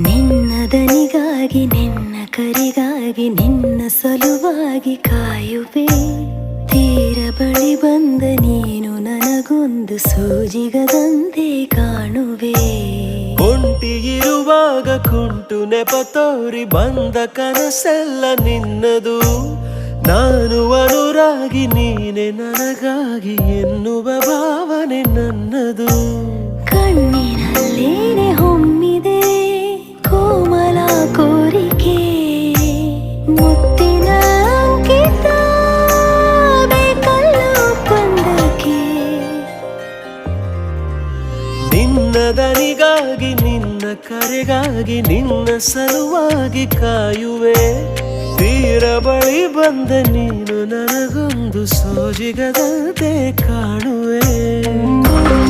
ನಿನ್ನ ದನಿಗಾಗಿ ನಿನ್ನ ಕರೆಗಾಗಿ ನಿನ್ನ ಸಲುವಾಗಿ ಕಾಯುವೆ. ತೀರ ಬಳಿ ಬಂದ ನೀನು ನನಗೊಂದು ಸೋಜಿಗದಂತೆ ಕಾಣುವೆ. ಒಂಟಿ ಇರುವಾಗ ಕುಂಟು ನೆಪ ತೋರಿ ಬಂದ ಕನಸೆಲ್ಲ ನಿನ್ನದು. ನಾನು ಅನುರಾಗಿ ನೀನೆ ನನಗಾಗಿ ಎನ್ನುವ ಭಾವನೆ ನನ್ನದು. ಕಣ್ಣಿನಲ್ಲೇನೆ ಹೊಮ್ಮಿದೆ ಕೋಮಲ ಕೋರಿಕೆ, ಮುತ್ತಿನ ಅಂಕಿತ ಬೇಕಲ್ಲ ಒಪ್ಪಂದಕ್ಕೆ. ನಿನ್ನ ದನಿಗಾಗಿ ನಿನ್ನ ಕರೆಗಾಗಿ ನಿನ್ನ ಸಲುವಾಗಿ ಕಾಯುವೆ. ತೀರ ಬಳಿ ಬಂದ ನೀನು ನನಗೊಂದು ಸೋಜಿಗದಂತೆ ಕಾಣುವೆ.